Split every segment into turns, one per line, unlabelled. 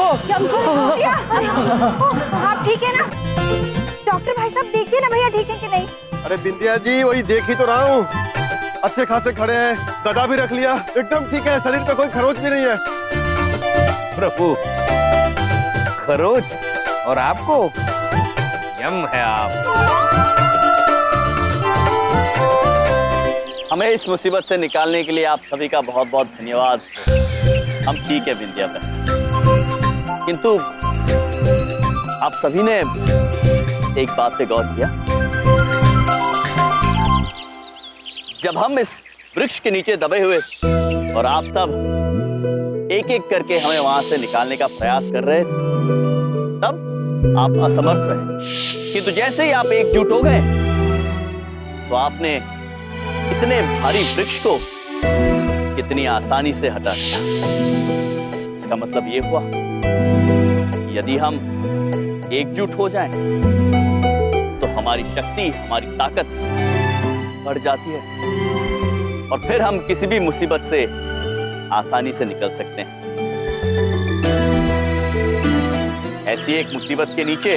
आप ठीक है ना डॉक्टर भाई साहब? देखिए ना भैया ठीक है कि नहीं।
अरे बिंदिया जी वही देख ही तो रहा हूँ, अच्छे खासे खड़े हैं, गदा भी रख लिया, एकदम ठीक है, शरीर पे कोई खरोच भी नहीं है।
प्रभु, खरोच और आपको यम है आप।
हमें इस मुसीबत से निकालने के लिए आप सभी का बहुत बहुत धन्यवाद। हम ठीक है बिंदिया पर, किंतु आप सभी ने एक बात पे गौर किया? जब हम इस वृक्ष के नीचे दबे हुए और आप सब एक एक करके हमें वहां से निकालने का प्रयास कर रहे थे, तब आप असमर्थ रहे, किंतु जैसे ही आप एकजुट हो गए तो आपने इतने भारी वृक्ष को कितनी आसानी से हटा दिया। इसका मतलब ये हुआ कि यदि हम एकजुट हो जाएं तो हमारी शक्ति, हमारी ताकत बढ़ जाती है और फिर हम किसी भी मुसीबत से आसानी से निकल सकते हैं। ऐसी एक मुसीबत के नीचे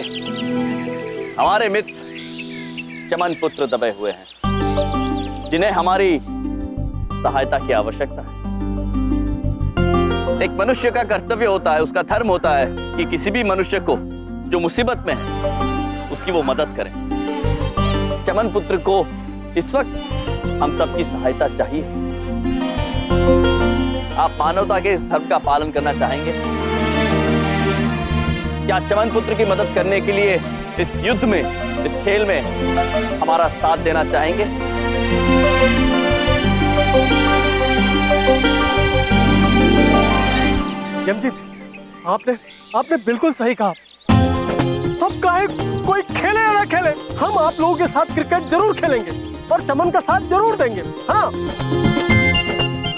हमारे मित्र चमन पुत्र दबे हुए हैं, जिन्हें हमारी सहायता की आवश्यकता है। एक मनुष्य का कर्तव्य होता है, उसका धर्म होता है कि किसी भी मनुष्य को जो मुसीबत में है उसकी वो मदद करे। चमन पुत्र को इस वक्त हम सबकी सहायता चाहिए। आप मानवता के इस धर्म का पालन करना चाहेंगे? क्या चमन पुत्र की मदद करने के लिए इस युद्ध में, इस खेल में हमारा साथ देना चाहेंगे?
यमजीत, आपने बिल्कुल सही कहा। अब काहे कोई खेले या ना खेले, हम आप लोगों के साथ क्रिकेट जरूर खेलेंगे और चमन का साथ जरूर देंगे। हाँ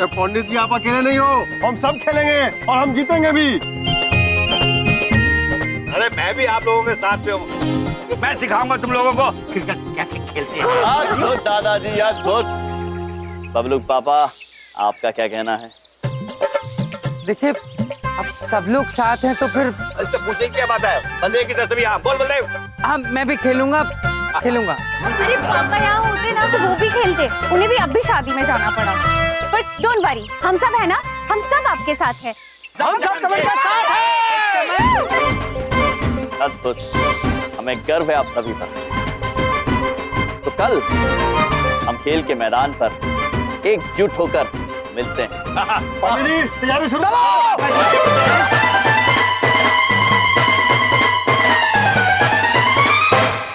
पंडित जी, आप अकेले नहीं हो, हम सब खेलेंगे और हम जीतेंगे भी।
अरे मैं भी आप लोगों के साथ पे हूँ, मैं सिखाऊंगा तुम लोगों को क्रिकेट कैसे खेलते हैं।
अद्भुत दादाजी, अद्भुत। बबलू पापा, आपका क्या कहना है?
देखिए, अब सब लोग साथ हैं तो फिर
तो पूछने की क्या बात है? बंदे की तरफ यहाँ बोल बलदेव।
हाँ, मैं भी खेलूंगा।
अरे पापा यहाँ होते ना तो वो भी खेलते, उन्हें भी अब भी शादी में जाना पड़ा। बट डोंट वरी, हम सब है ना, हम सब आपके साथ हैं।
हम सब तुम्हारे साथ हैं।
अद्भुत, हमें गर्व है आप सभी पर। तो कल हम खेल के मैदान पर एकजुट होकर मिलते हैं।
तैयारी शुरू।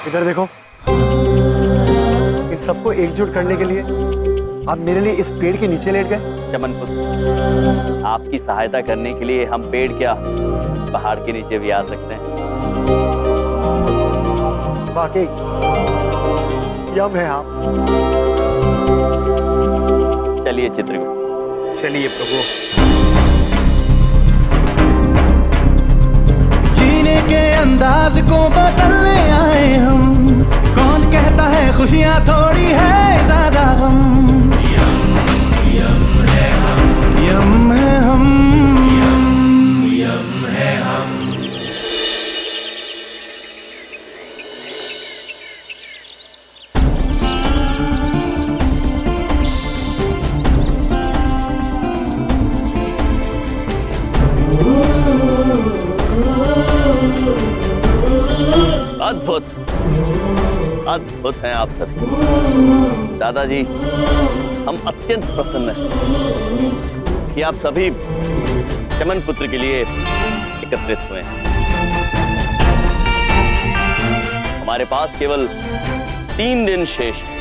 इधर देखो, इन सबको एकजुट करने के लिए आप मेरे लिए इस पेड़ के नीचे लेट गए।
चमन पुत्र, आपकी सहायता करने के लिए हम पेड़ क्या, पहाड़ के नीचे भी आ सकते हैं।
वाकई यम है आप।
चलिए चित्रगुप्त।
चलिए प्रभु।
जीने के अंदाज को बदलने आए हम, कौन कहता है खुशियाँ थोड़ी है ज्यादा गम। यम है हम, यम है हम, यम है हम।
अद्भुत, अद्भुत हैं आप सभी। दादाजी, हम अत्यंत प्रसन्न हैं कि आप सभी चमन पुत्र के लिए एकत्रित हुए हैं। हमारे पास केवल 3 दिन शेष है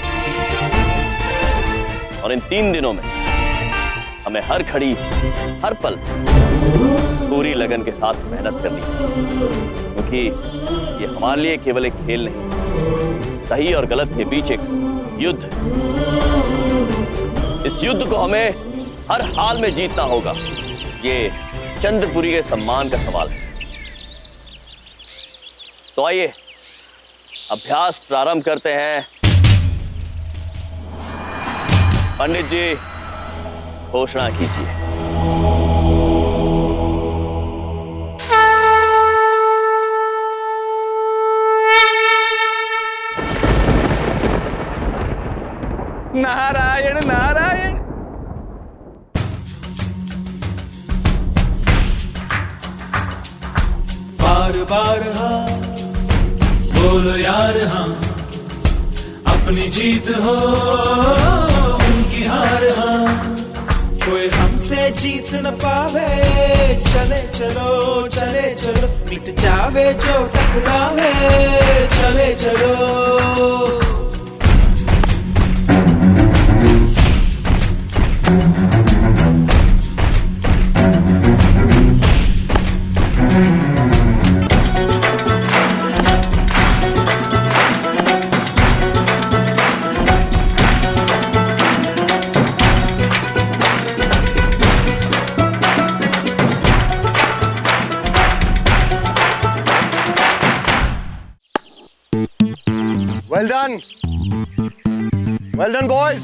और इन 3 दिनों में हमें हर घड़ी, हर पल पूरी लगन के साथ मेहनत करनी है, क्योंकि ये हमारे लिए केवल एक खेल नहीं, सही और गलत के बीच एक युद्ध। इस युद्ध को हमें हर हाल में जीतना होगा। ये चंद्रपुरी के सम्मान का सवाल है। तो आइए अभ्यास प्रारंभ करते हैं। पंडित जी, घोषणा कीजिए।
बार हाँ, बोलो यार हाँ, अपनी जीत हो उनकी हार हाँ, कोई हमसे जीत न पावे, चले चलो मिट जावे जो टकरावे, चले चलो।
वेल डन बॉयज,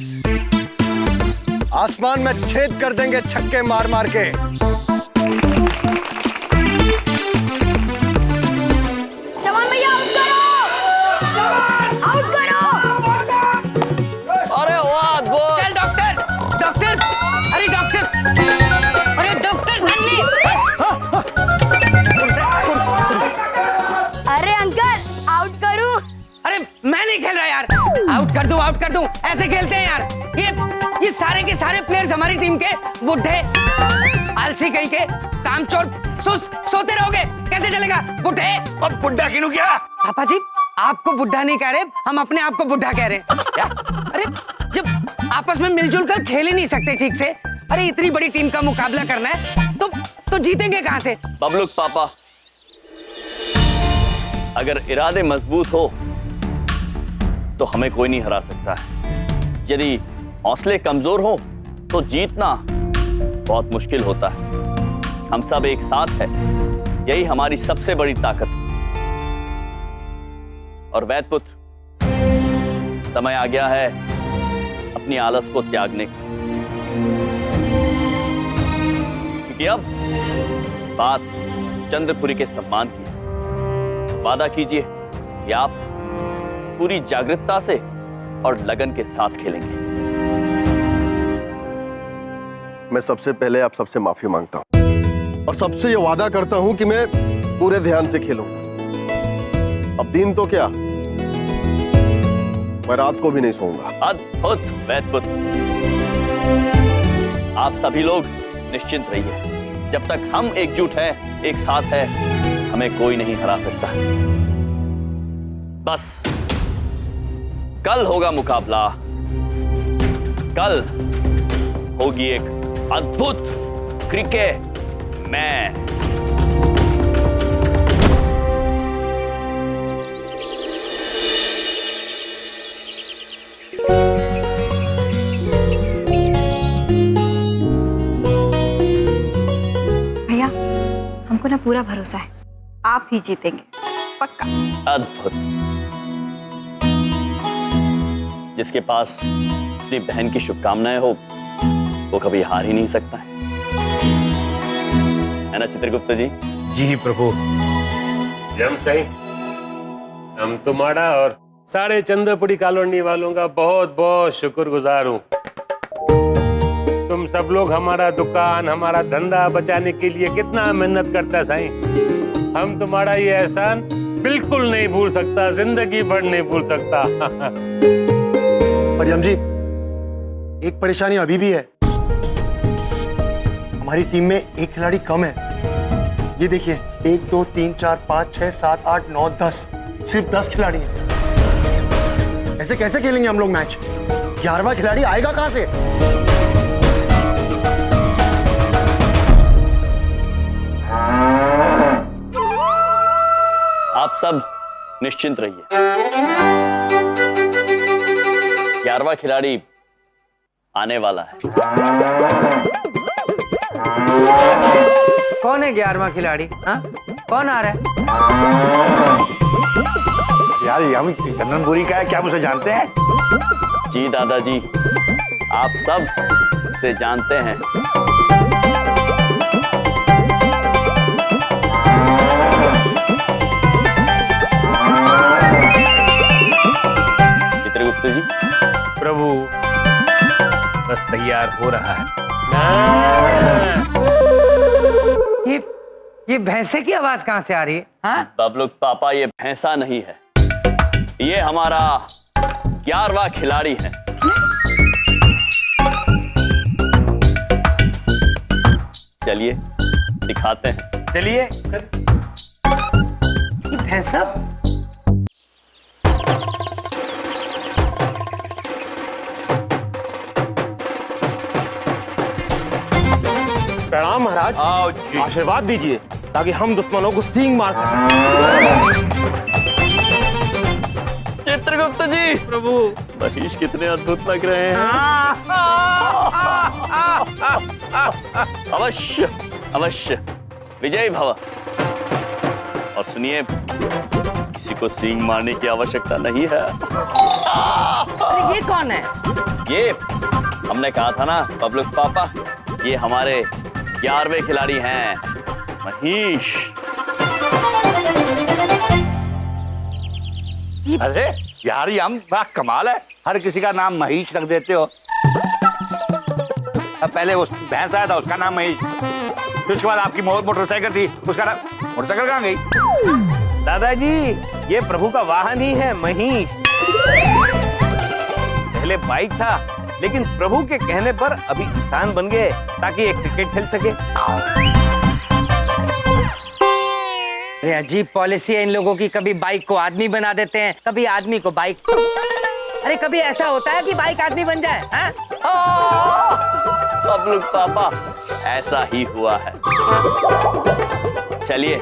आसमान में छेद कर देंगे छक्के मार मार के।
चमन भैया आउट करो,
अरे वाह अद्भुत।
चल डॉक्टर, डॉक्टर, अरे डॉक्टर, अरे डॉक्टर नन्ही।
अरे अंकल आउट करूं?
अरे मैं नहीं खेल रहा यार, आउट कर दूं, ऐसे खेलते हैं यार। ये सारे के सारे प्लेयर्स हमारी टीम के बुढ़े आलसी कहीं के कामचोर सुस्त सोते रहोगे, कैसे चलेगा? बुढ़े।
अब बुढ़ा किनू क्या?
पापा जी आपको बुढ़ा नहीं कह रहे, हम अपने आप को बुढ़ा कह रहे हैं। क्या? अरे जब आपस में मिलजुल कर खेल ही नहीं सकते ठीक से, अरे इतनी बड़ी टीम का मुकाबला करना है तो जीतेंगे कहां से?
बबलूक पापा, अगर इरादे मजबूत हो तो हमें कोई नहीं हरा सकता है। यदि हौसले कमजोर हो तो जीतना बहुत मुश्किल होता है। हम सब एक साथ हैं, यही हमारी सबसे बड़ी ताकत है। और वैद पुत्र, समय आ गया है अपनी आलस को त्यागने का, क्योंकि अब बात चंद्रपुरी के सम्मान की है। वादा कीजिए कि आप पूरी जागरूकता से और लगन के साथ खेलेंगे।
मैं सबसे पहले आप सबसे माफी मांगता हूं और सबसे ये वादा करता हूं कि मैं पूरे ध्यान से खेलूंगा। अब दिन तो क्या, मैं रात को भी नहीं सोऊंगा।
अद्भुत वैद पुत्र, आप सभी लोग निश्चिंत रहिए। जब तक हम एकजुट हैं, एक साथ है, हमें कोई नहीं हरा सकता। बस कल होगा मुकाबला, कल होगी एक अद्भुत क्रिकेट मैच।
भैया हमको ना पूरा भरोसा है, आप ही जीतेंगे पक्का।
अद्भुत। जिसके पास अपनी बहन की शुभकामनाएं हो वो कभी हार ही नहीं सकता है ना चित्रगुप्त जी?
जी प्रभु। जम सही, हम तुम्हारा और सारे चंद्रपुरी कॉलोनी वालों का बहुत बहुत शुक्रगुजार हूँ। तुम सब लोग हमारा दुकान, हमारा धंधा बचाने के लिए कितना मेहनत करता है साईं। हम तुम्हारा ये एहसान बिल्कुल नहीं भूल सकता, जिंदगी भर नहीं भूल सकता।
मरियम जी, एक परेशानी अभी भी है, हमारी टीम में एक खिलाड़ी कम है। ये देखिए, 1 2 3 4 5 6 7 8 9 10, सिर्फ 10 खिलाड़ी हैं। ऐसे कैसे खेलेंगे हम लोग मैच? 11वां खिलाड़ी आएगा कहां से?
आप सब निश्चिंत रहिए, 11वां खिलाड़ी आने वाला है।
कौन है 11वां खिलाड़ी? हाँ, कौन आ रहा है?
यार हम चंदनपुरी का है, क्या मुझे जानते हैं?
जी दादाजी, आप सब से जानते हैं। चित्रगुप्त जी।
प्रभु तैयार हो रहा है।
ये ये भैंसे की आवाज कहाँ से आ रही है? हाँ?
बबलू पापा, ये भैंसा नहीं है, ये हमारा 11वां खिलाड़ी है। चलिए दिखाते हैं।
चलिए।
ये भैंसा
प्रणाम महाराज।
आओ जी।
आशीर्वाद दीजिए ताकि हम दुश्मनों को सींग मार सकें।
चित्रगुप्त जी, प्रभु महेश कितने अद्भुत लग रहे हैं। अवश्य अवश्य विजयी भव। और सुनिए, किसी को सींग मारने की आवश्यकता नहीं है।
अरे ये कौन है?
ये हमने कहा था ना बबलू पापा, ये हमारे 11वें खिलाड़ी हैं, महेश।
अरे यार, ये हम बड़ा कमाल है, हर किसी का नाम महेश रख देते हो। अब पहले वो भैंस आया था, उसका नाम महेश, फिर उसके बाद आपकी मोटरसाइकिल थी, उसका नाम मोटरसाइकिल कहाँ गई?
दादाजी, ये प्रभु का वाहन ही है, महेश। पहले बाइक था, लेकिन प्रभु के कहने पर अभी इंसान बन गए ताकि ये क्रिकेट खेल सके।
अरे अजीब पॉलिसी है इन लोगों की, कभी बाइक को आदमी बना देते हैं, कभी आदमी को बाइक। अरे कभी ऐसा होता है कि बाइक आदमी बन जाए?
बबलू पापा, ऐसा ही हुआ है। चलिए,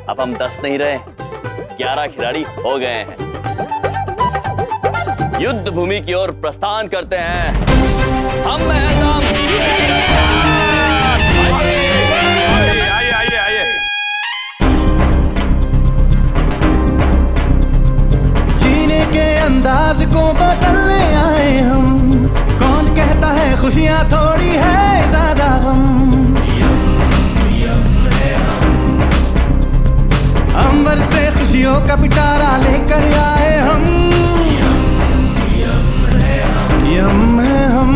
अब हम 10 नहीं रहे, 11 खिलाड़ी हो गए हैं। युद्ध भूमि की ओर प्रस्थान करते हैं। हम मैदान।
आइए आइए आइए।
जीने के अंदाज को बदलने आए हम। कौन कहता है खुशियां थोड़ी है ज्यादा हम। अंबर से खुशियों का पिटारा लेकर आए हम। यम है हम, यम है हम।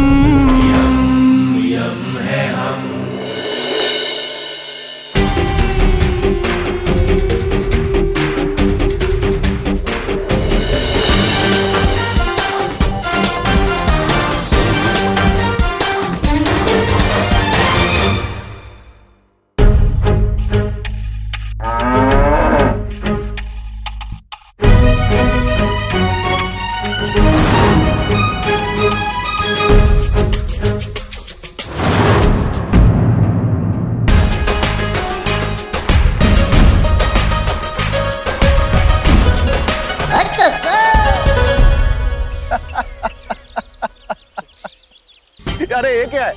अरे ये क्या है?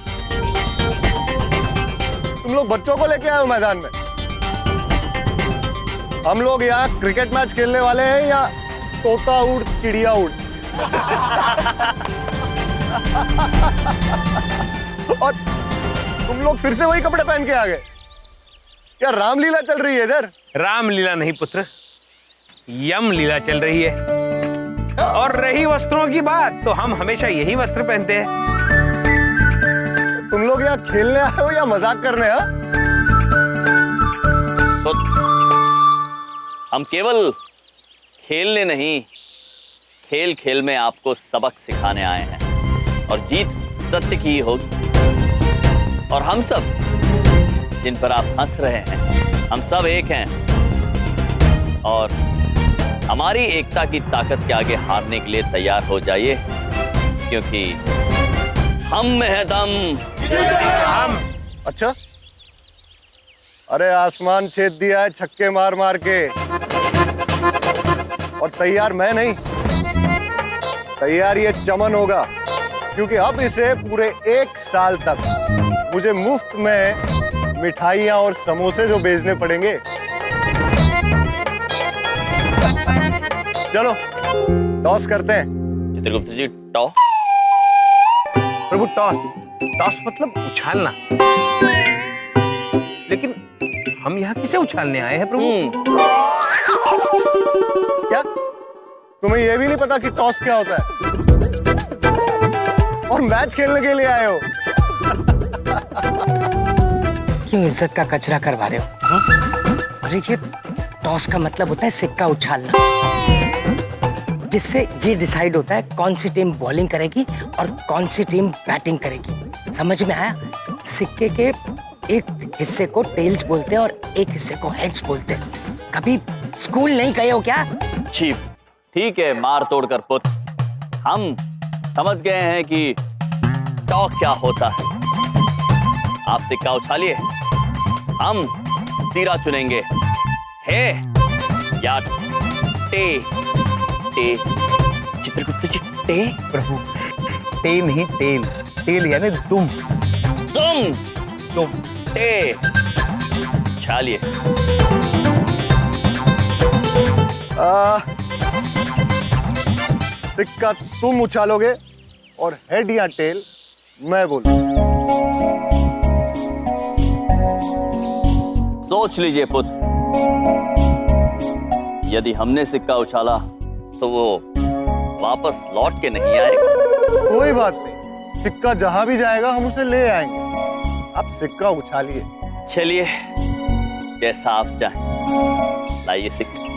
तुम लोग बच्चों को लेके आए हो मैदान में? हम लोग यहाँ क्रिकेट मैच खेलने वाले हैं या तोता उड़ चिड़िया उड़? और तुम लोग फिर से वही कपड़े पहन के आ गए? क्या रामलीला चल रही है इधर?
रामलीला नहीं पुत्र, यम लीला चल रही है। और रही वस्त्रों की बात, तो हम हमेशा यही वस्त्र पहनते हैं।
तुम लोग यहाँ खेलने आए हो या मजाक करने?
तो हम केवल खेलने नहीं, खेल खेल में आपको सबक सिखाने आए हैं। और जीत सत्य की ही होगी। और हम सब जिन पर आप हंस रहे हैं, हम सब एक हैं। और हमारी एकता की ताकत के आगे हारने के लिए तैयार हो जाइए, क्योंकि हम में है दम।
हम? अच्छा, अरे आसमान छेद दिया है छक्के मार मार के। और तैयार मैं नहीं, तैयार ये चमन होगा, क्योंकि अब इसे पूरे 1 साल तक मुझे मुफ्त में मिठाइयां और समोसे जो बेचने पड़ेंगे। चलो टॉस करते हैं।
चित्रगुप्त जी, टॉस?
प्रभु टॉस? टॉस मतलब उछालना। लेकिन हम यहाँ किसे उछालने आए हैं प्रभु?
क्या तुम्हें यह भी नहीं पता कि टॉस क्या होता है? और मैच खेलने के लिए आए हो?
क्यों इज्जत का कचरा करवा रहे हो? अरे ये टॉस का मतलब होता है सिक्का उछालना, जिससे ये डिसाइड होता है कौन सी टीम बॉलिंग करेगी और कौन सी टीम बैटिंग करेगी। समझ में आया? सिक्के के एक हिस्से को टेल्स बोलते हैं और एक हिस्से को हेड्स बोलते हैं। कभी स्कूल नहीं गए हो क्या?
चीप, ठीक है मार तोड़ कर पुत, हम समझ गए हैं कि टॉस क्या होता है। आप सिक्का उछालिए, हम तीरा चुनेंगे, है या टे। टे चित्रगुप्त जी, टे
प्रभु, टे नहीं टेल, टेल यानी तुम।
तुम टे उछालिए।
सिक्का तुम उछालोगे और हेड या टेल मैं बोलूं।
सोच लीजिए पुत्र, यदि हमने सिक्का उछाला तो वो वापस लौट के नहीं आएगा।
कोई बात नहीं, सिक्का जहां भी जाएगा हम उसे ले आएंगे। आप सिक्का उछालिए।
चलिए, जैसा आप चाहें, लाइए सिक्का।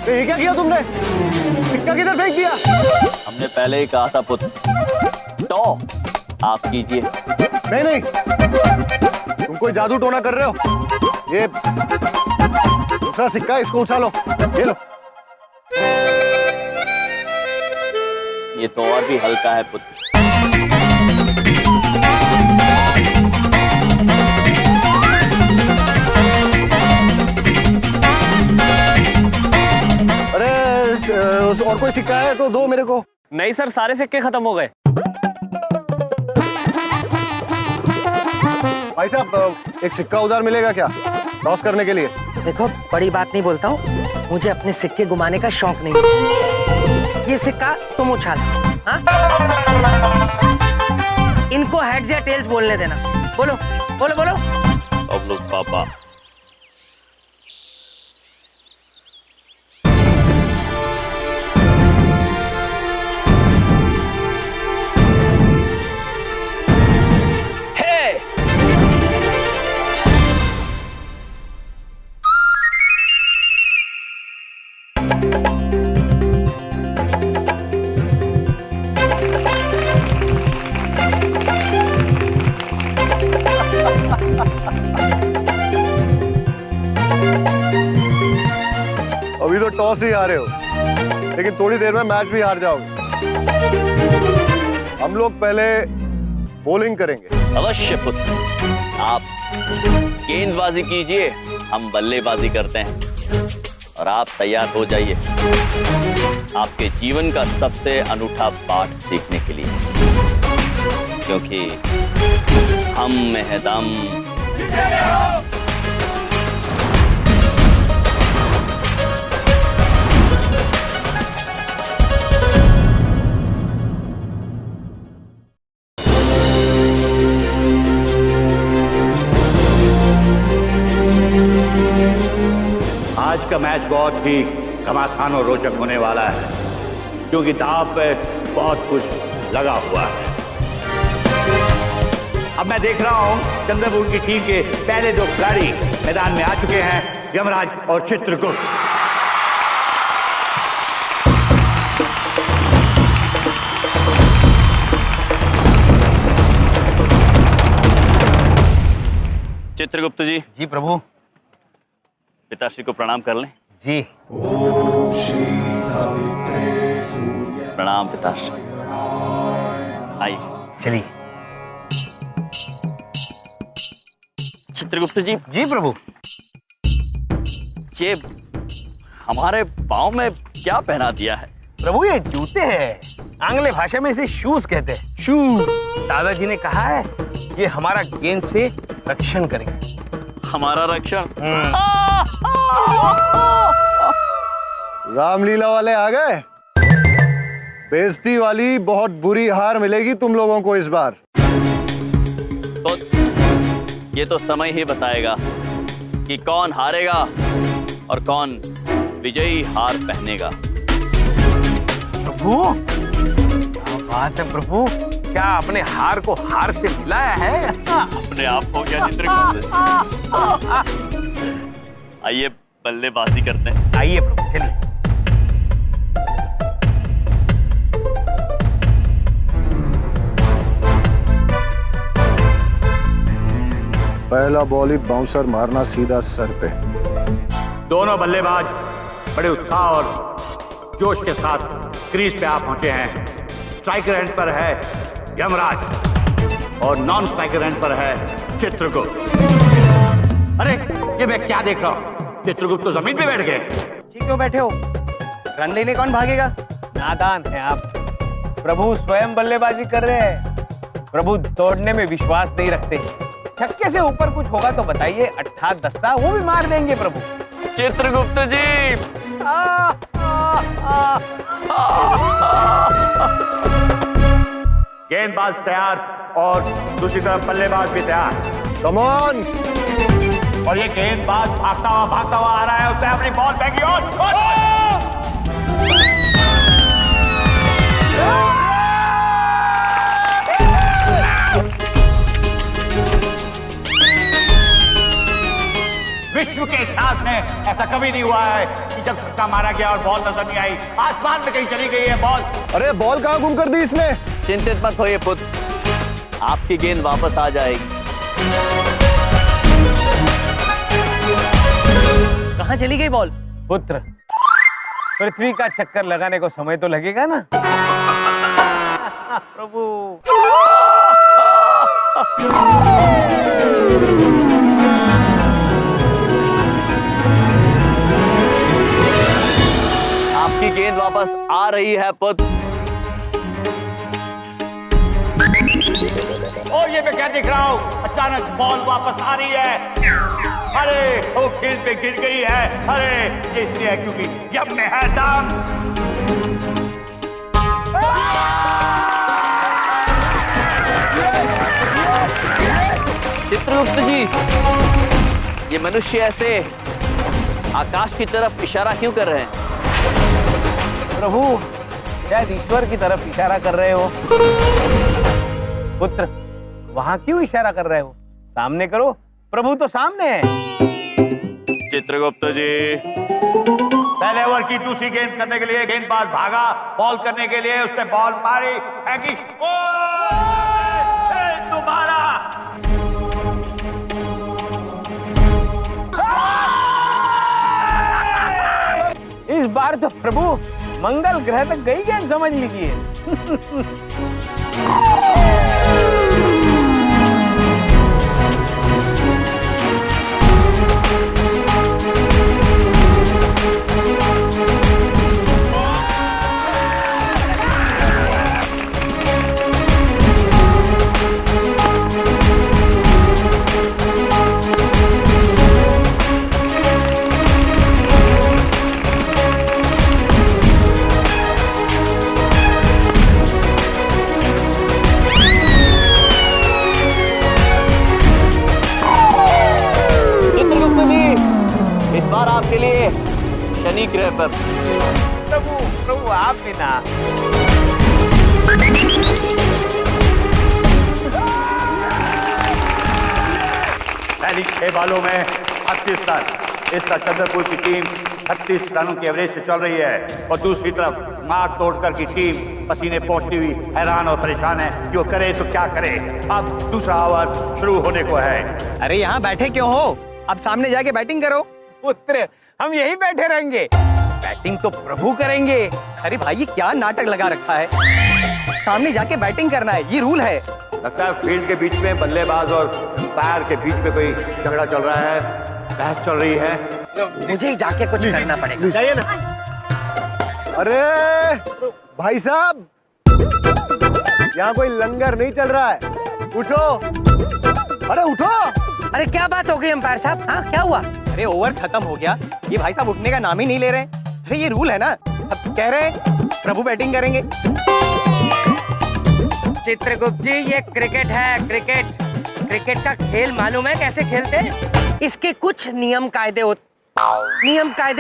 ये क्या किया तुमने? सिक्का किधर फेंक दिया?
हमने पहले ही कहा था पुत्र, तो आप कीजिए।
नहीं नहीं, तुम कोई जादू टोना कर रहे हो। ये दूसरा सिक्का, इसको उछालो। ये लो।
ये तो और भी हल्का है पुत्र।
और कोई सिक्का है तो दो मेरे को।
नहीं सर, सारे सिक्के खत्म हो गए।
भाई साहब, एक सिक्का उधार मिलेगा क्या टॉस करने के लिए?
देखो, बड़ी बात नहीं बोलता हूँ, मुझे अपने सिक्के घुमाने का शौक नहीं। ये सिक्का तुम उछाल, हाँ? इनको हेड्स या टेल्स बोलने देना। बोलो बोलो बोलो।
अब लोग पापा।
अभी तो टॉस ही हारे हो, लेकिन थोड़ी देर में मैच भी हार जाओगे। हम लोग पहले बॉलिंग करेंगे।
अवश्य पुत्र, आप गेंदबाजी कीजिए, हम बल्लेबाजी करते हैं। और आप तैयार हो जाइए आपके जीवन का सबसे अनूठा पाठ सीखने के लिए, क्योंकि हम में है दम।
आज का मैच बहुत ही घमासान और रोचक होने वाला है, क्योंकि दांव पे बहुत कुछ लगा हुआ है। अब मैं देख रहा हूं चंद्रपुर की टीम के पहले दो खिलाड़ी मैदान में आ चुके हैं, यमराज और चित्रगुप्त।
चित्रगुप्त जी।
जी प्रभु।
पिताश्री को प्रणाम कर लें।
जी।
प्रणाम पिताश्री। आइए
चलिए।
चित्रगुप्त जी।
जी प्रभु।
ये हमारे पाँव में क्या पहना दिया है?
प्रभु ये जूते हैं, आंग्ल भाषा में इसे शूज कहते हैं। शूज। दादाजी ने कहा है ये हमारा गेंद से रक्षण करेंगे।
हमारा रक्षण?
रामलीला वाले आ गए। बेइज्जती वाली बहुत बुरी हार मिलेगी तुम लोगों को इस बार।
तो ये तो समय ही बताएगा कि कौन हारेगा और कौन विजयी हार पहनेगा।
प्रभु, क्या बात है प्रभु, क्या अपने हार को हार से मिलाया है?
अपने आप हो गया चित्रगुप्त। आइए बल्लेबाजी करते हैं।
आइए प्रभु, चलिए।
पहला बॉल ही बाउंसर मारना सीधा सर पे।
दोनों बल्लेबाज बड़े उत्साह और जोश के साथ क्रीज पे आप पहुंचे हैं। स्ट्राइकर एंड पर है यमराज और नॉन स्ट्राइकर एंड पर है चित्रगुप्त। अरे ये मैं क्या देख रहा हूं, चित्रगुप्त तो जमीन पे बैठ गए।
ठीक क्यों बैठे हो? रन लेने कौन भागेगा?
नादान है आप। प्रभु स्वयं बल्लेबाजी कर रहे हैं। प्रभु दौड़ने में विश्वास नहीं रखते। छक्के से ऊपर कुछ होगा तो बताइए, अट्ठा दस्ता वो भी मार देंगे प्रभु।
चित्रगुप्त जी,
गेंदबाज तैयार और दूसरी तरफ बल्लेबाज भी तैयार।
Come on.
और ये गेंदबाज भागता हुआ आ रहा है। उसने अपनी बॉल फेंकी और विश्व के इतिहास में ऐसा कभी नहीं हुआ है कि जब छक्का मारा गया और बॉल नजर नहीं आई, आसमान में कहीं चली गई है बॉल।
अरे बॉल कहाँ गुम कर दी इसने?
चिंतित मत होइए पुत्र, आपकी गेंद वापस आ जाएगी।
कहाँ चली गई बॉल?
पुत्र, पृथ्वी का चक्कर लगाने को समय तो लगेगा ना। प्रभु,
आपकी गेंद वापस आ रही है पुत्र।
और ये मैं क्या देख रहा हूँ, अचानक बॉल वापस आ रही है। अरे वो फील्ड पे गिर गई है। अरे ये इसलिए है क्योंकि यम में है दम।
चित्रगुप्त जी, ये मनुष्य ऐसे आकाश की तरफ इशारा क्यों कर रहे हैं?
प्रभु शायद ईश्वर की तरफ इशारा कर रहे हो। पुत्र, वहां क्यों इशारा कर रहे हो? सामने करो, प्रभु तो सामने है।
चित्रगुप्त जी,
पहले ओवर की दूसरी गेंद करने के लिए गेंदबाज भागा, बॉल करने के लिए उसने बॉल मारी, फेंकी, दोबारा।
इस बार तो प्रभु मंगल ग्रह तक गई गेंद, समझ लीजिए।
आपके लिए शनि ग्रह पर।
प्रभु प्रभु आप भी ना।
पहली 6 बालों में 38 रन। इस तरह चंद्रपुर की टीम 36 रनों की एवरेज से चल रही है और दूसरी तरफ मार तोड़कर की टीम पसीने पोंछती हुई हैरान और परेशान है कि वो करे तो क्या करे। अब दूसरा ओवर शुरू होने को है।
अरे यहाँ बैठे क्यों हो? अब सामने जाके बैटिंग करो।
पुत्र, हम यही बैठे रहेंगे, बैटिंग तो प्रभु करेंगे।
अरे भाई ये क्या नाटक लगा रखा है? सामने जाके बैटिंग करना है, ये रूल है।
लगता है फील्ड के बीच में बल्लेबाज और अंपायर के बीच में कोई झगड़ा चल रहा है, बहस चल रही है।
मुझे ही जाके कुछ करना पड़ेगा।
जाइए ना।
अरे भाई साहब, यहाँ कोई लंगर नहीं चल रहा है, उठो। अरे उठो।
अरे क्या बात हो गई अंपायर साहब? हाँ क्या हुआ? अरे ओवर खत्म हो गया, ये भाई साहब उठने का नाम ही नहीं ले रहे। अरे ये रूल है ना, अब कह रहे हैं प्रभु बैटिंग करेंगे। चित्रगुप्त जी, ये क्रिकेट है, क्रिकेट। क्रिकेट का खेल मालूम है कैसे खेलते हैं? इसके कुछ नियम कायदे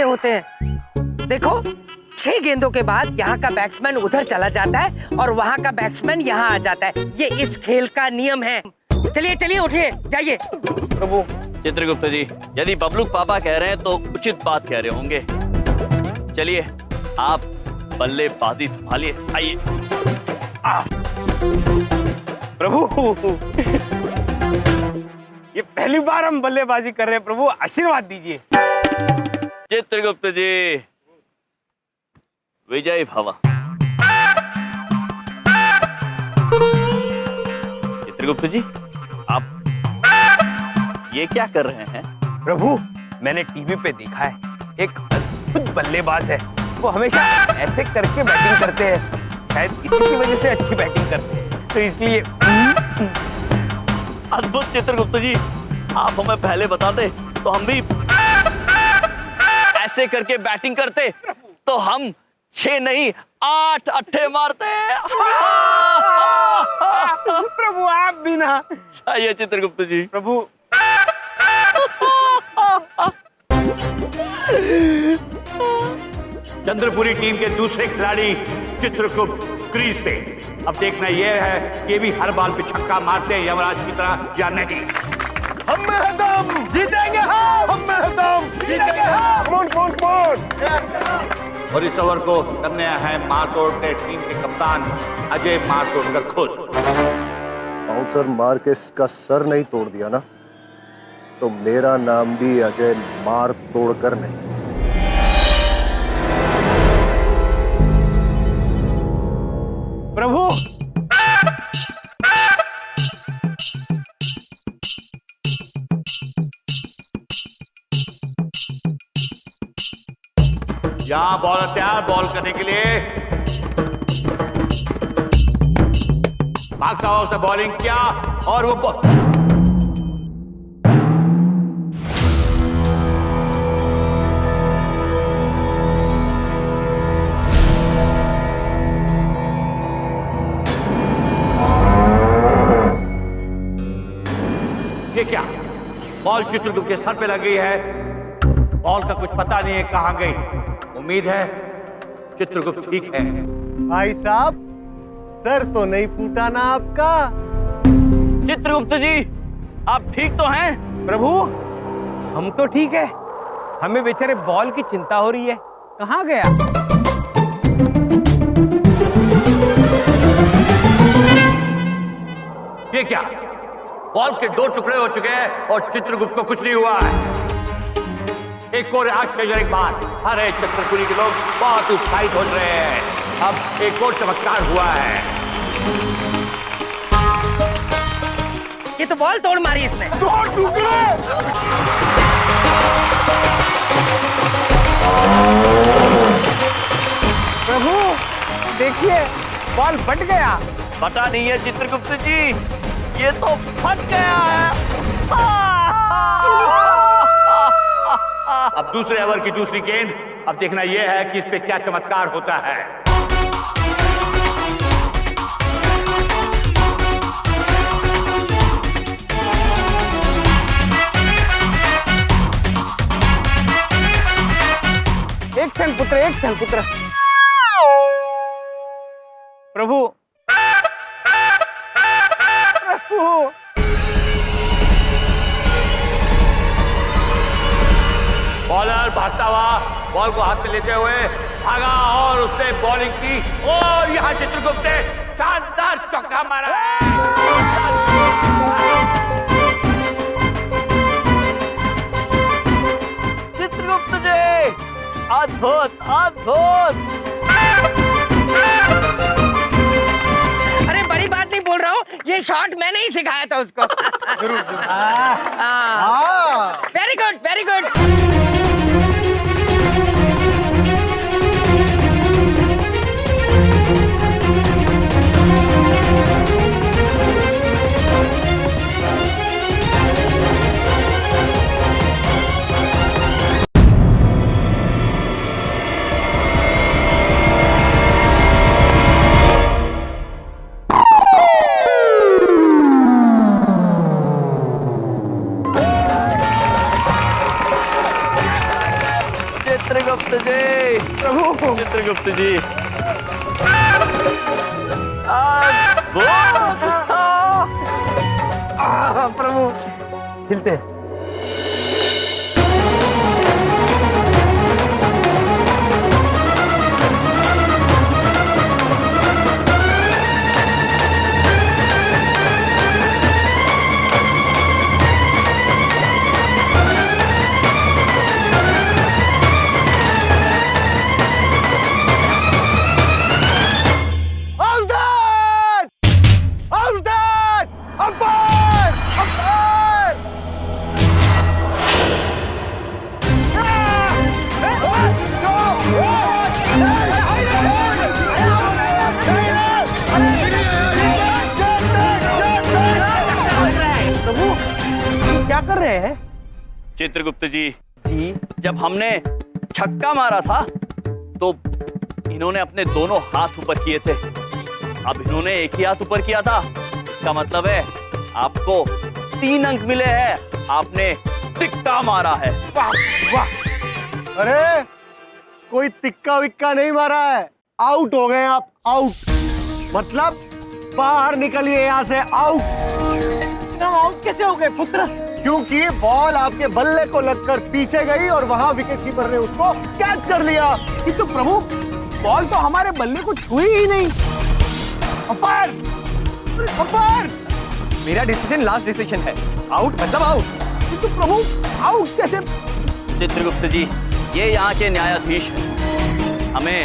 होते हैं। देखो, 6 गेंदों के बाद यहाँ का बैट्समैन उधर चला जाता है और वहाँ का बैट्समैन यहाँ आ जाता है। ये इस खेल का नियम है। चलिए चलिए, उठिए, जाइए।
प्रभु चित्रगुप्त जी, यदि बबलूक पापा कह रहे हैं तो उचित बात कह रहे होंगे। चलिए आप बल्लेबाजी संभालिए, आइए।
प्रभु ये पहली बार हम बल्लेबाजी कर रहे हैं प्रभु, आशीर्वाद दीजिए।
चित्रगुप्त जी, विजय भव। चित्रगुप्त जी, आप ये क्या कर रहे हैं?
प्रभु, मैंने टीवी पे देखा है, एक अद्भुत बल्लेबाज है। वो हमेशा ऐसे करके बैटिंग करते हैं, शायद इसी की वजह से अच्छी बैटिंग करते हैं, तो इसलिए।
अद्भुत चित्रगुप्त जी, आप हमें पहले बताते तो हम भी ऐसे करके बैटिंग करते, तो हम 6 नहीं 8 अट्ठे मारते।
प्रभु आप भी ना।
आइए चित्रगुप्त जी।
प्रभु
चंद्रपुरी टीम के दूसरे खिलाड़ी चित्रगुप्त क्रीज पे। अब देखना यह है कि ये भी हर बॉल पे छक्का मारते हैं यमराज की तरह या नहीं।
हम में है दम, जीतेंगे हम में है दम, जीतेंगे हम। Come on.
और इस ओवर को करने है मारतोड़ के टीम के कप्तान अजय मारतोड़कर खुद।
बाउंसर मार के इसका सर नहीं तोड़ दिया ना, तो मेरा नाम भी अजय मार तोड़कर नहीं।
प्रभु
यहाँ बॉलर तैयार बॉल करने के लिए। भागता हुआ उसने बॉलिंग किया और वो ये क्या, बॉल चित्रगुप्त के सर पे लगी है। बॉल का कुछ पता नहीं है कहां गई। उम्मीद है चित्रगुप्त ठीक है।
भाई साहब, सर तो नहीं फूटा ना आपका?
चित्रगुप्त जी, आप ठीक तो हैं?
प्रभु हम तो ठीक है, हमें बेचारे बॉल की चिंता हो रही है, कहां गया?
ये क्या, बॉल के 2 टुकड़े हो चुके हैं और चित्रगुप्त को कुछ नहीं हुआ है। एक और आश्चर्यजनक बात, हरे चित्रपुरी के लोग बहुत उत्साहित हो रहे हैं। अब एक और चमत्कार हुआ है।
ये तो बॉल तोड़ मारी इसने।
2 टुकड़े।
प्रभु देखिए, बॉल फट गया।
पता नहीं है चित्रगुप्त जी, ये तो फट गया है।
अब दूसरे ओवर की दूसरी गेंद। अब देखना यह है कि इस पे क्या चमत्कार होता है।
एक क्षण पुत्र। प्रभु
बॉलर भागता हुआ बॉल को हाथ में लेते हुए भागा और उसने बॉलिंग की और यहां चित्रगुप्त ने शानदार चौका मारा है।
चित्रगुप्त जी, अद्भुत अद्भुत।
अरे बड़ी बात नहीं बोल रहा हूँ, ये शॉट मैंने ही सिखाया था उसको। Very good, very good.
Chitragupta ji
प्रभु खिलते हैं। क्या कर रहे हैं
चित्रगुप्त जी? जब हमने छक्का मारा था तो इन्होंने अपने दोनों हाथ ऊपर किए थे। अब इन्होंने एक ही हाथ ऊपर किया था। इसका मतलब है आपको 3 अंक मिले हैं। आपने तिक्का मारा है।
वाह वाह।
अरे कोई तिक्का विक्का नहीं मारा है, आउट हो गए आप, आउट। मतलब बाहर निकलिए यहाँ से, आउट।
आउट कैसे हो गए पुत्र?
क्योंकि बॉल आपके बल्ले को लगकर पीछे गई और वहां विकेट कीपर ने उसको कैच कर लिया।
कि तो प्रभु बॉल तो हमारे बल्ले को छुई ही नहीं। अंपायर, अंपायर, मेरा डिसीजन लास्ट डिसीजन है। आउट मतलब आउट। कि तो प्रभु आउट कैसे?
चित्रगुप्त जी, ये यहाँ के न्यायाधीश हैं। हमें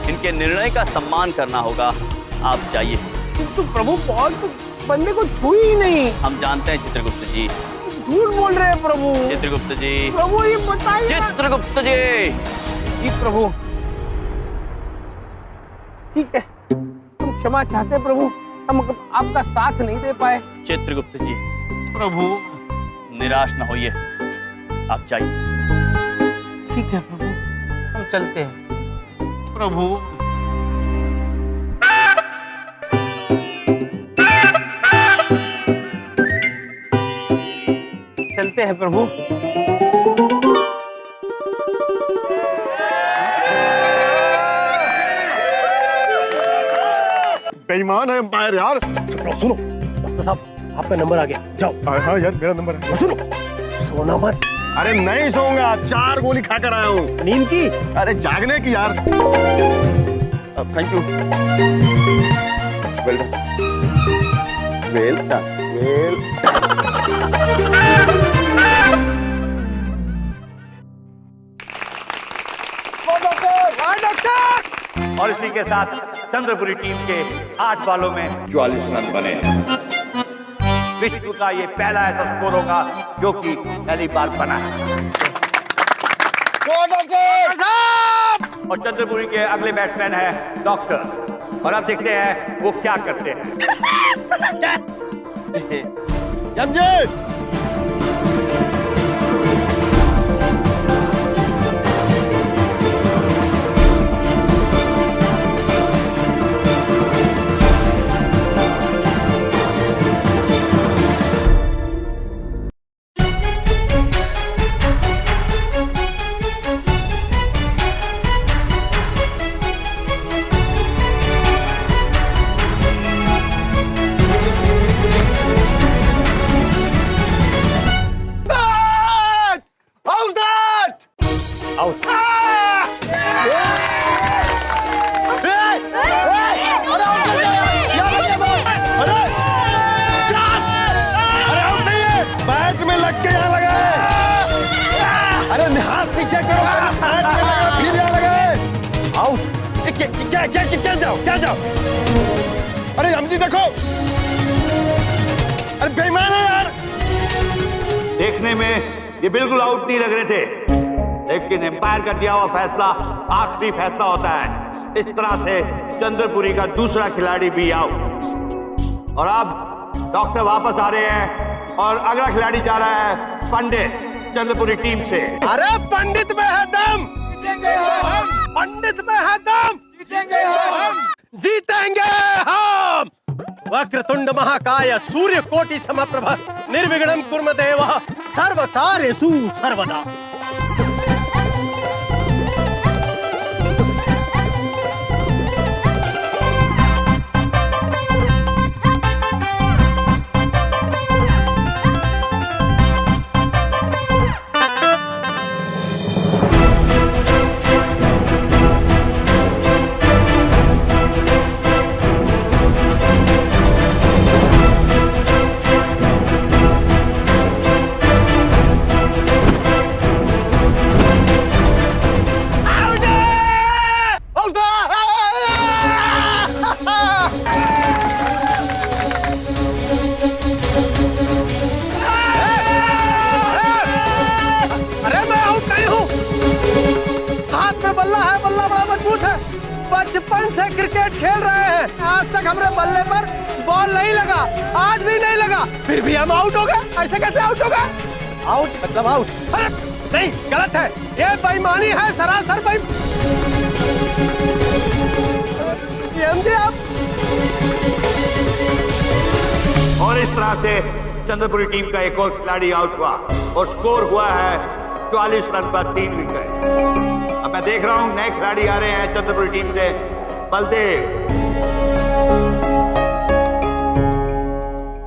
इनके निर्णय का सम्मान करना होगा। आप जाइए।
तो प्रभु बॉल तो बल्ले को छुई ही नहीं।
हम जानते हैं चित्रगुप्त जी।
झूठ बोल रहे हैं प्रभु।
चित्रगुप्त जी,
प्रभु ये बताइए।
चित्रगुप्त जी।
जी प्रभु, ठीक है, तुम क्षमा चाहते हैं प्रभु, हम आपका साथ नहीं दे पाए।
चित्रगुप्त जी,
प्रभु
निराश न होइए, आप जाइए।
ठीक है प्रभु, हम चलते हैं। प्रभु चलते हैं प्रभु।
बेईमान है अंपायर यार। सुनो डॉक्टर साहब, आपका नंबर आ गया, जाओ। हाँ यार मेरा नंबर है। सुनो, सोना मत। अरे नहीं सोऊंगा, 4 गोली खाकर आया हूँ। नींद की? अरे जागने की यार। Thank you. Well done, well done, well.
और इसी के साथ चंद्रपुरी टीम के 8 बॉलों में 44 रन बने। विश्व का ये पहला ऐसा स्कोर होगा जो कि पहली बार बना है। और चंद्रपुरी के अगले बैट्समैन है डॉक्टर, और अब देखते हैं वो क्या करते हैं।
क्या जाओ? अरे हम जी देखो, अरे बेईमान है यार।
देखने में ये बिल्कुल आउट नहीं लग रहे थे, लेकिन एम्पायर का दिया हुआ फैसला आखिरी फैसला होता है। इस तरह से चंद्रपुरी का दूसरा खिलाड़ी भी आउट। और अब डॉक्टर वापस आ रहे हैं और अगला खिलाड़ी जा रहा है पंडित, चंद्रपुरी टीम से।
अरे पंडित में है दम, पंडित में है दम, जीतेंगे हम। वक्रतुंड महाकाय सूर्य कोटि समप्रभ निर्विघ्नं कुर्मदेव सर्वकार्येषु सर्वदा।
हमरे बल्ले पर बॉल नहीं लगा, आज भी नहीं लगा, फिर भी हम आउट हो गए। ऐसे कैसे आउट हो गए? आउट मतलब आउट? अरे नहीं, गलत है, ये बेईमानी है, सरासर समझे आप?
और इस तरह से चंद्रपुरी टीम का एक और खिलाड़ी आउट हुआ और स्कोर हुआ है 44 रन पर 3 विकेट। अब मैं देख रहा हूं नए खिलाड़ी आ रहे हैं चंद्रपुरी टीम से। बलदेव,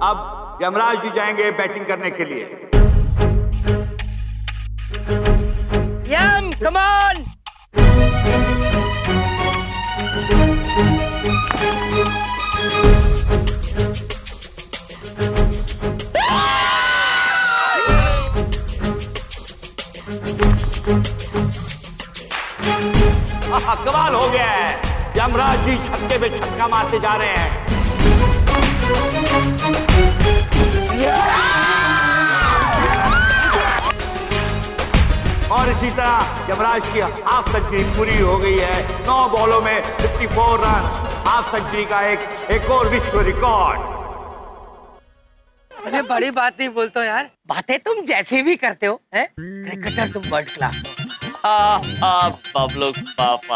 अब यमराज जी जाएंगे बैटिंग करने के लिए।
यम, कम ऑन।
कमाल हो गया है, यमराज जी छक्के पे छक्का मारते जा रहे हैं। और इसी तरह यमराज की हाफ सेंचुरी पूरी हो गई है। 9 बॉलों में 54 रन, हाफ सेंचुरी का एक और विश्व रिकॉर्ड।
अरे बड़ी बात नहीं बोलते हो यार, बातें तुम जैसे भी करते हो, हैं? क्रिकेटर तुम वर्ल्ड क्लास हो।
बबलू पापा,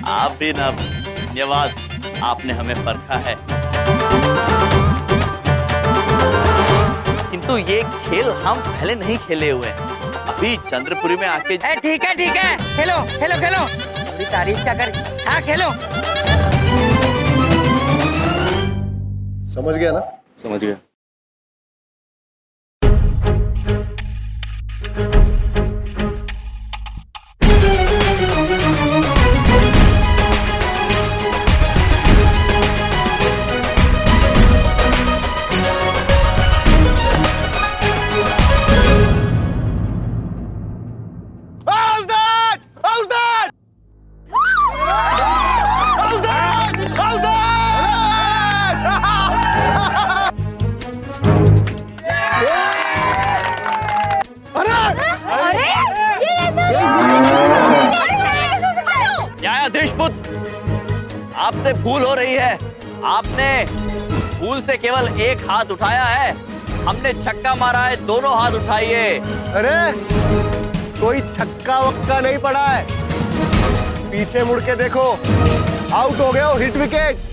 आप भी ना, धन्यवाद, आपने हमें परखा है। किंतु ये खेल हम पहले नहीं खेले हुए, अभी चंद्रपुरी में आके।
ठीक है, खेलो खेलो खेलो, थोड़ी तारीफ क्या कर। हाँ खेलो।
समझ गया ना?
समझ गया। आपसे भूल हो रही है, आपने भूल से केवल एक हाथ उठाया है, हमने छक्का मारा है, दोनों हाथ उठाइए।
अरे कोई छक्का वक्का नहीं पड़ा है, पीछे मुड़ के देखो, आउट हो गए हो, हिट विकेट।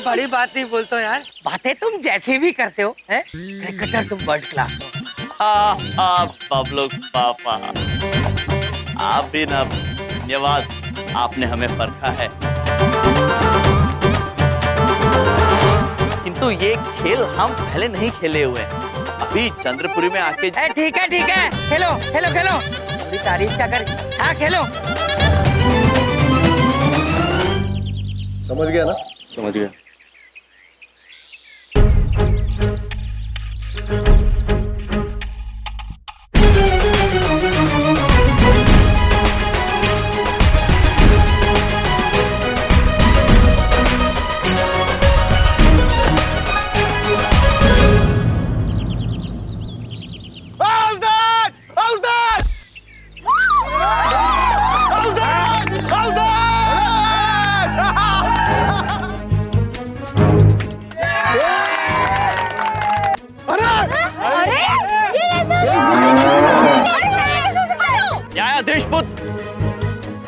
बड़ी बात नहीं बोलते हो यार, बातें तुम जैसे भी करते हो, हैं? क्रिकेटर तुम वर्ल्ड क्लास हो।
बबलू पापा, आप भी ना, धन्यवाद, आपने हमें परखा है। किंतु ये खेल हम पहले नहीं खेले हुए, अभी चंद्रपुरी में आके।
ठीक है, खेलो खेलो खेलो, थोड़ी तारीफ क्या कर। हाँ खेलो।
समझ गया ना?
समझ गया।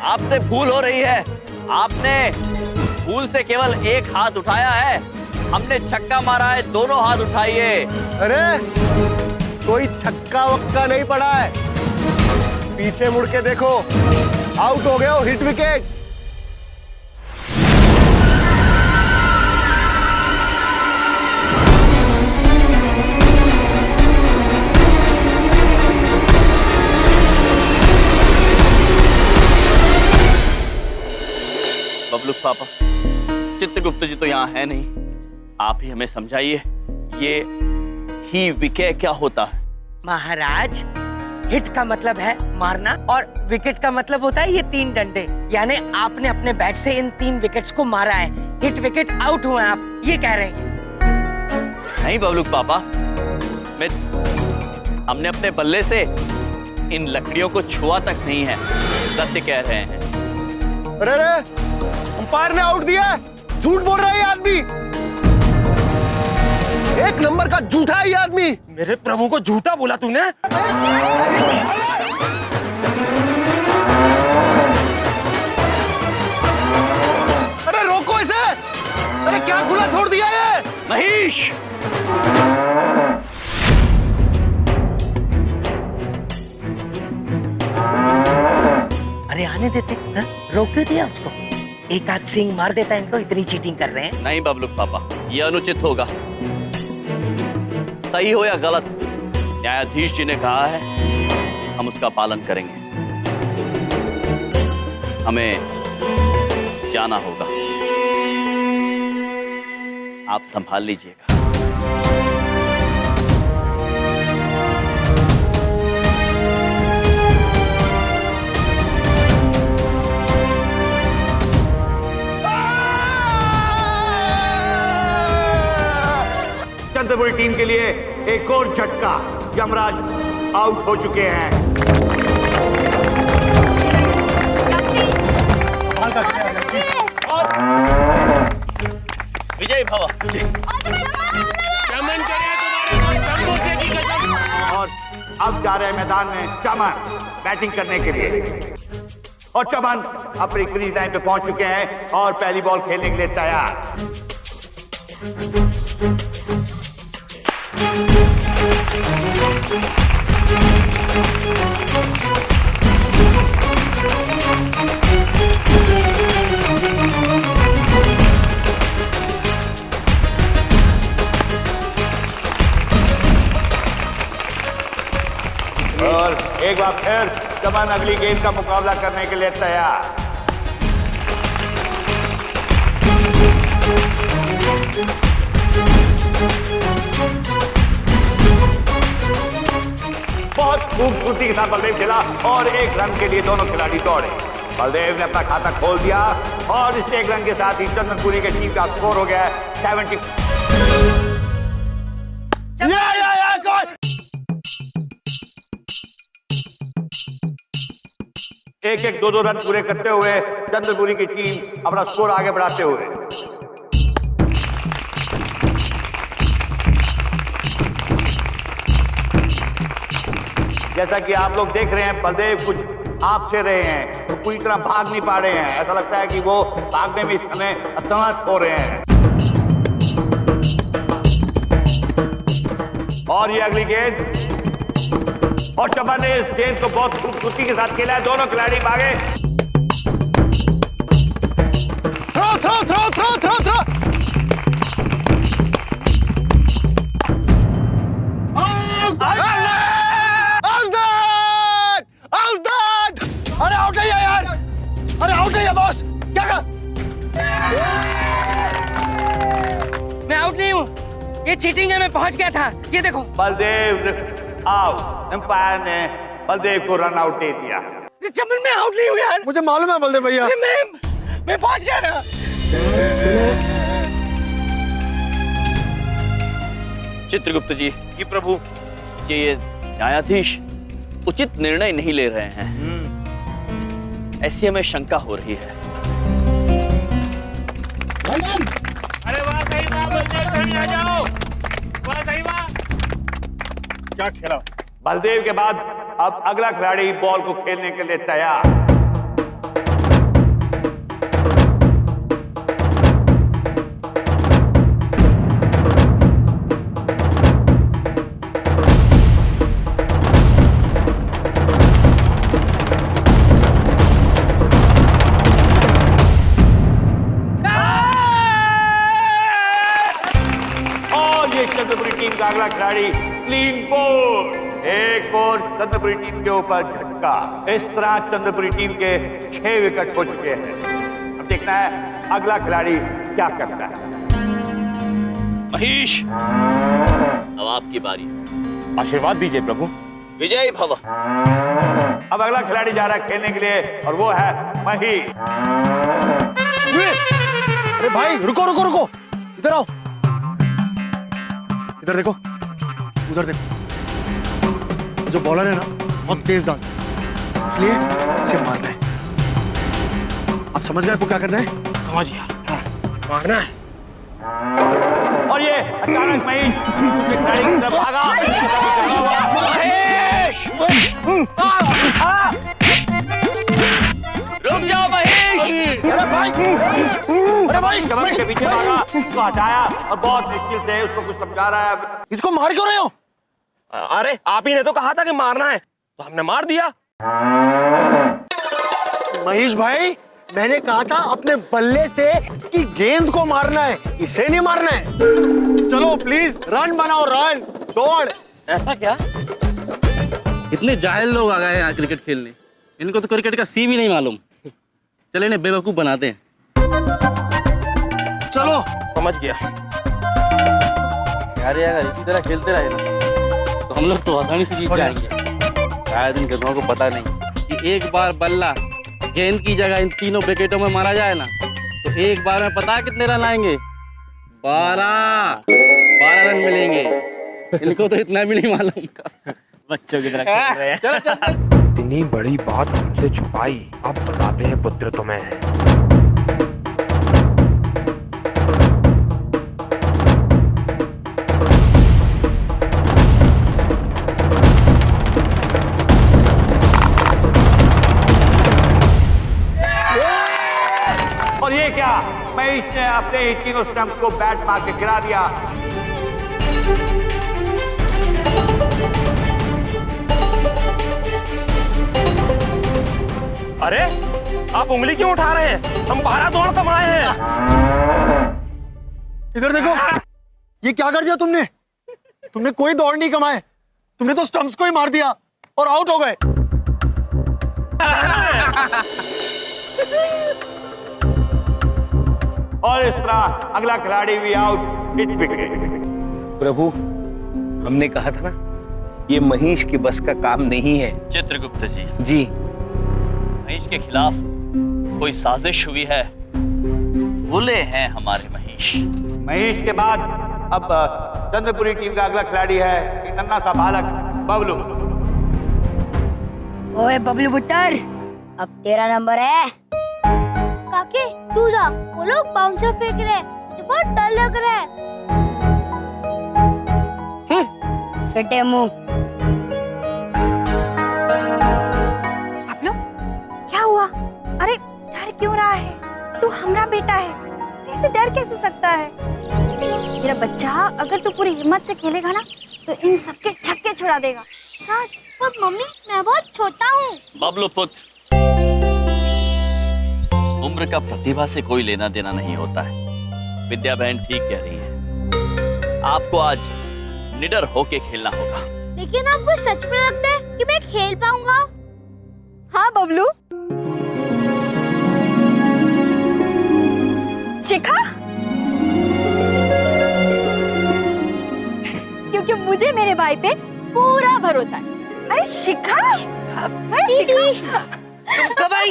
आपसे भूल हो रही है, आपने भूल से केवल एक हाथ उठाया है, हमने छक्का मारा है, दोनों हाथ उठाइए।
अरे कोई छक्का वक्का नहीं पड़ा है, पीछे मुड़ के देखो, आउट हो गए हो, हिट विकेट।
बबलू पापा, चित्रगुप्त जी तो यहाँ है नहीं, आप ही हमें समझाइए, ये ही विकेट क्या होता है?
महाराज, हिट का मतलब है मारना और विकेट का मतलब होता है ये 3 डंडे। यानी आपने अपने बैट से इन 3 विकेट्स को मारा है। हिट विकेट आउट हुए आप, ये कह रहे हैं?
नहीं बबलूक पापा, हमने अपने बल्ले से इन लकड़ियों को छुआ तक नहीं है, सत्य कह रहे हैं।
अरे अंपायर ने आउट दिया है, झूठ बोल रहा है ये आदमी, एक नंबर का झूठा है ये आदमी।
मेरे प्रभु को झूठा बोला तूने?
अरे रोको इसे, अरे क्या खुला छोड़ दिया ये?
महेश,
अरे आने देते, रोक क्यों दिया उसको? एक आध सिंग मार देता इनको, इतनी चीटिंग कर रहे हैं।
नहीं बबलूक पापा, ये अनुचित होगा। सही हो या गलत, न्यायाधीश जी ने कहा है, हम उसका पालन करेंगे। हमें जाना होगा, आप संभाल लीजिएगा।
चंद्रपुरी टीम के लिए एक और झटका, यमराज आउट हो चुके हैं।
विजय भव।
और अब जा रहे हैं मैदान में चमन बैटिंग करने के लिए, और चमन अपनी क्रीज लाइन पे पहुंच चुके हैं और पहली बॉल खेलने के लिए तैयार। और एक बार फिर चमन अगली गेंद का मुकाबला करने के लिए तैयार। बहुत खूबसूरती के साथ बलदेव खेला और 1 रन के लिए दोनों खिलाड़ी दौड़े। बलदेव ने अपना खाता खोल दिया और इस 1 रन के साथ ही चंद्रपुरी के टीम का स्कोर हो गया है 70। एक 2 रन पूरे करते हुए चंद्रपुरी की टीम अपना स्कोर आगे बढ़ाते हुए। जैसा कि आप लोग देख रहे हैं, बलदेव कुछ आप से रहे हैं, तो पूरी तरह भाग नहीं पा रहे हैं। ऐसा लगता है कि वो भागने में इस समय असमर्थ हो रहे हैं। और ये अगली गेंद, और चमन ने इस गेंद को बहुत खूबसूरती के साथ खेला है। दोनों खिलाड़ी भागे।
Throw throw throw throw throw throw. अरे आउट नहीं है यार, अरे आउट नहीं है बॉस, क्या कर?
मैं आउट नहीं हूँ, ये चीटिंग है, मैं पहुंच गया था। ये देखो
बलदेव आउट। एम्पायर ने बलदेव को रन आउट दे दिया।
चमन मैं आउट नहीं हूँ यार।
मुझे मालूम है बलदेव भैया,
मैं पहुंच गया ना।
चित्रगुप्त जी,
जी प्रभु,
ये न्यायाधीश उचित निर्णय नहीं ले रहे हैं, ऐसी हमें शंका हो रही है।
अरे वाह, सही बात, बलदेव आ जाओ। वाह, सही बात।
क्या खेला?
बलदेव के बाद अब अगला खिलाड़ी बॉल को खेलने के लिए तैयार। चंद्रपुरी टीम का अगला खिलाड़ी क्लीन बोल्ड। एक और चंद्रपुरी टीम के ऊपर झटका। इस तरह चंद्रपुरी टीम के 6 विकेट हो चुके हैं। अब देखना है अगला खिलाड़ी क्या करता है।
महेश, अब आपकी बारी।
आशीर्वाद दीजिए प्रभु।
विजयी भव।
अब अगला खिलाड़ी जा रहा है खेलने के लिए और वो है महेश।
अरे भाई रुको रुको रुको, इधर आओ, इधर देखो, उधर देखो। जो बॉलर है ना बहुत तेज डाल, इसलिए इसे मारना है। आप समझ गए आपको क्या करना है?
समझ गया। मारना है।
और ये अचानक महेश दूसरे खिलाड़ी की तरफ भागा।
रुक जाओ महेश।
अरे भाई
कमर के पीछे भागा, उसको हटाया और बहुत मुश्किल से उसको कुछ समझा रहा है।
इसको मार क्यों रहे हो?
अरे आप ही ने तो कहा था कि मारना है, तो हमने मार दिया।
महेश भाई, मैंने कहा था अपने बल्ले से इसकी गेंद को मारना है, इसे नहीं मारना है। चलो प्लीज रन बनाओ, रन दौड़।
ऐसा क्या? इतने जाहिल लोग आ गए हैं यहाँ क्रिकेट खेलने, इनको तो क्रिकेट का सी भी नहीं मालूम। चले इन्हें बेवकूफ बनाते हैं।
चलो
समझ गया।
यार अगर इसी तरह खेलते रहे ना तो हम लोग तो आसानी से जीत जाएंगे। शायद इन गधों को पता नहीं कि एक बार बल्ला गेंद की जगह इन तीनों विकेटों में मारा जाए ना तो एक बार में पता कितने रन आएंगे? 12 रन मिलेंगे। इनको तो इतना भी नहीं मालूम। बच्चों की तरह खेल रहे हैं। चलो चलो।
इतनी बड़ी बात हमसे छुपाई, अब बताते हैं पुत्र तुम्हें।
और ये क्या, महेश ने अपने ही तीनों स्टंप्स को बैट मार के गिरा दिया।
अरे आप उंगली क्यों उठा रहे हैं? हम 12 दौड़ कमाए हैं।
इधर देखो, ये क्या कर दिया तुमने? तुमने कोई दौड़ नहीं कमाए, तुमने तो स्टंप्स को ही मार दिया और आउट हो गए।
और इस तरह अगला खिलाड़ी भी आउट, हिट विकेट।
प्रभु, हमने कहा था ना ये महेश की बस का काम नहीं है।
चित्रगुप्त जी,
जी
महेश के खिलाफ कोई साजिश हुई है। बुले हैं हमारे महेश।
महेश के बाद अब चंद्रपुरी टीम का अगला खिलाड़ी है एक नन्हा सा बालक बबलू।
ओए बबलू पुत्र, अब तेरा नंबर है।
काके तू जा, वो लोग बाउंसर फेंक रहे हैं, मुझे बहुत डर लग रहा है।
फिटे मुंह।
बबलू, क्या हुआ? अरे डर क्यों रहा है? तू हमारा बेटा है, ऐसे डर कैसे सकता है?
मेरा बच्चा, अगर तू पूरी हिम्मत से खेलेगा ना तो इन सबके छक्के छुड़ा देगा।
सच? पर मम्मी मैं बहुत छोटा हूँ।
बबलू पुत्र, उम्र का प्रतिभा से कोई लेना देना नहीं होता है। विद्या बहन ठीक कह रही है, आपको आज निडर होके खेलना होगा।
लेकिन आपको सच में लगता है कि मैं खेल पाऊंगा?
हाँ बबलू। शिखा, क्योंकि मुझे मेरे भाई पे पूरा भरोसा है।
अरे शिखा, अरे शिखा,
तुम कब आई?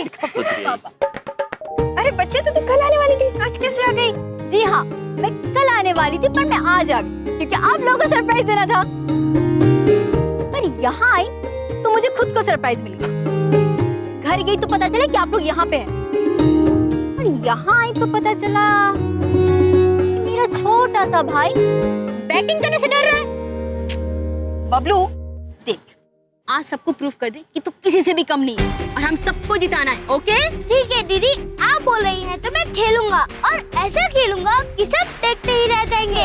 अरे बच्चे तो तुम कल आने वाली थी, आज कैसे आ गई?
जी हाँ, मैं कल आने वाली थी पर मैं आज आ गई क्योंकि आप लोगों को सरप्राइज देना था। पर यहाँ आई तो मुझे खुद को सरप्राइज मिल गया। घर गई तो पता चला कि आप लोग यहाँ पे हैं। और यहाँ आई तो पता चला मेरा छोटा सा भाई बैटिंग करने से डर रहा है। बबलू देख, आज सबको प्रूफ कर दे कि तू किसी से भी कम नहीं है और हम सबको जिताना है। ओके?
ठीक है दीदी, आप बोल रही हैं तो मैं खेलूंगा और ऐसा खेलूंगा कि सब देखते ही रह जाएंगे।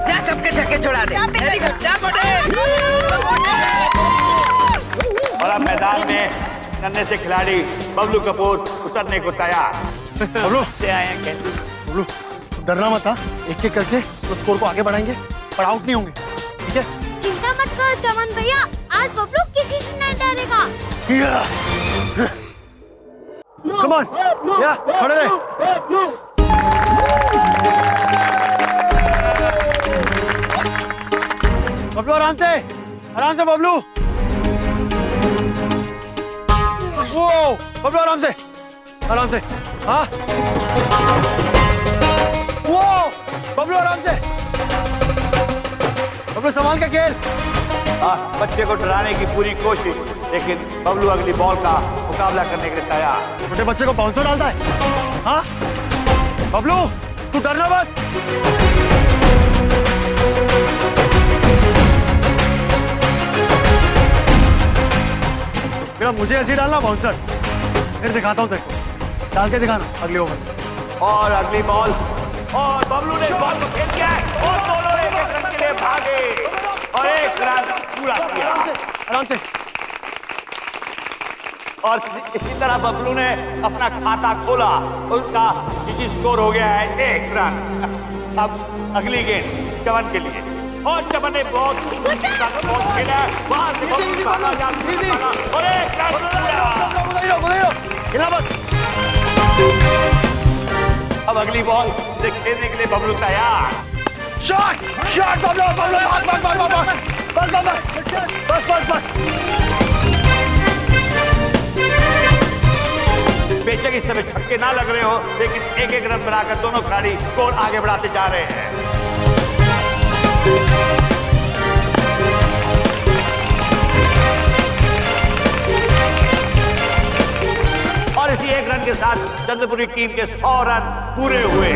जा सबके छक्के छुड़ा दे। जा बेटे।
और अब मैदान में नन्हे से खिलाड़ी बबलू कपूर उतरने को तैयार।
बबलू
से आए हैं खेल।
बबलू डरना मत था, एक एक करके तो स्कोर को आगे बढ़ाएंगे पर आउट नहीं होंगे, ठीक है?
चिंता मत करो चमन भैया, आज बबलू किसी से नहीं डरेगा।
कम ऑन, या खड़े रहे। बबलू आराम से, आराम से बबलू। वो बबलू आराम से, आराम से। हाँ वो बबलू आराम से। बबलू संभाल के खेल।
बच्चे को डराने की पूरी कोशिश, लेकिन बबलू अगली बॉल का मुकाबला करने के लिए तैयार।
छोटे बच्चे को बाउंसर डालता है। हाँ बबलू तू डरना मत। मेरा मुझे ऐसे डालना बाउंसर, फिर दिखाता हूँ तेरे को, डाल के दिखाना अगले ओवर।
और अगली बॉल, और बबलू ने बॉल को खेल किया है और दोनों एक रन के लिए भागे और एक रन पूरा किया।
आराम से।
और इसी तरह बबलू ने अपना खाता खोला, उनका जीजी स्कोर हो गया है 1 रन। अब अगली गेंद चमन के लिए, और चमन ने बहुत खेला है, वहां से बबलू भागा और 1 रन पूरा। अब अगली बॉल से खेलने के लिए बबलू तैयार।
शॉट शॉट बबलू बबलू भाग भाग भाग भाग बस बस बस बस बस।
बेशक इस समय छक्के ना लग रहे हो, लेकिन एक एक रन बनाकर दोनों खिलाड़ी स्कोर आगे बढ़ाते जा रहे हैं। और इसी 1 रन के साथ चंद्रपुरी टीम के 100 रन पूरे हुए।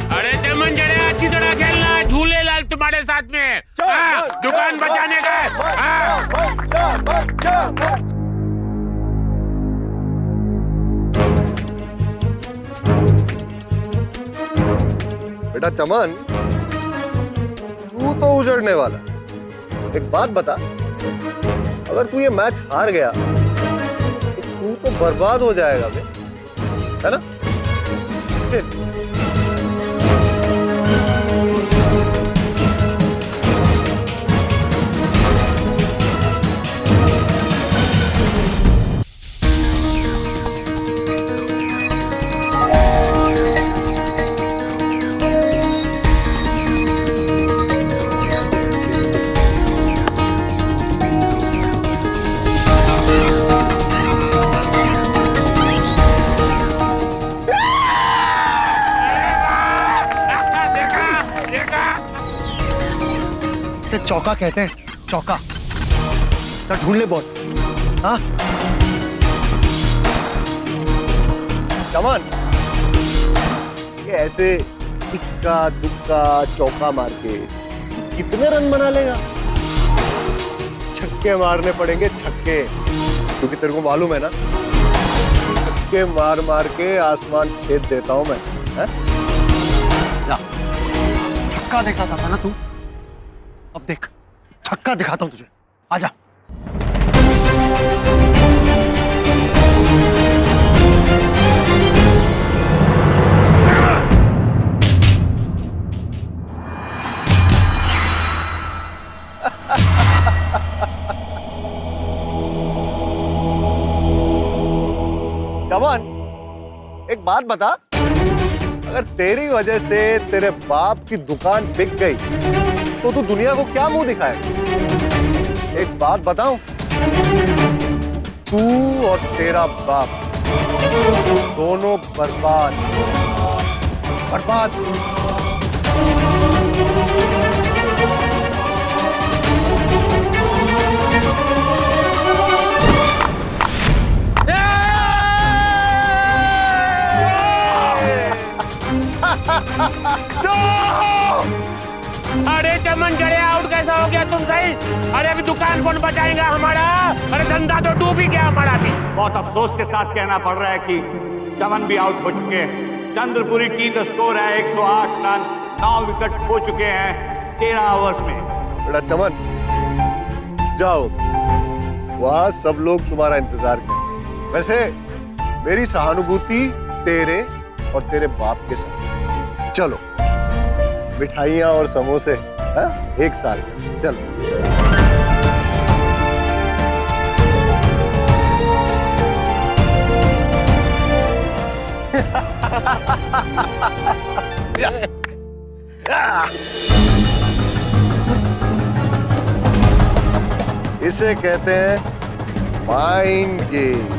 अरे चमन जड़े अच्छी तरह खेलना, झूलेलाल तुम्हारे साथ में। दुकान बचाने का।
बेटा चमन, तू तो उजड़ने वाला। एक बात बता, अगर तू ये मैच हार गया तो तू तो बर्बाद हो जाएगा बे, है ना?
इसे चौका कहते हैं, चौका। तो ढूंढ ले बॉल। हाँ
चमन, ये ऐसे इक्का दुक्का चौका मार के कितने रन बना लेगा? छक्के मारने पड़ेंगे, छक्के, क्योंकि तेरे को मालूम है ना, छक्के मार मार के आसमान छेद देता हूं मैं। है?
छक्का दिखाता था ना तू, अब देख छक्का दिखाता हूं तुझे। आजा।
चमन, एक बात बता, अगर तेरी वजह से तेरे बाप की दुकान बिक गई तो तू दुनिया को क्या मुंह दिखाएगा? एक बात बताऊं, तू और तेरा बाप दोनों बर्बाद, बर्बाद।
अरे चमन जड़े आउट कैसा हो गया तुम सही? अरे अभी दुकान कौन बचाएगा हमारा? अरे धंधा तो डूब ही गया हमारा भी।
बहुत अफसोस के साथ कहना पड़ रहा है कि चमन भी आउट हो चुके हैं। चंद्रपुरी टीम का स्कोर है 108 रन, 9 विकेट खो चुके हैं 13 ओवर्स में।
बेटा चमन, जाओ, वहां सब लोग तुम्हारा इंतजार करें। वैसे मेरी सहानुभूति तेरे और तेरे बाप के साथ। चलो मिठाइयाँ और समोसे, हाँ? 1 साल का। चल। इसे कहते हैं माइंड गेम।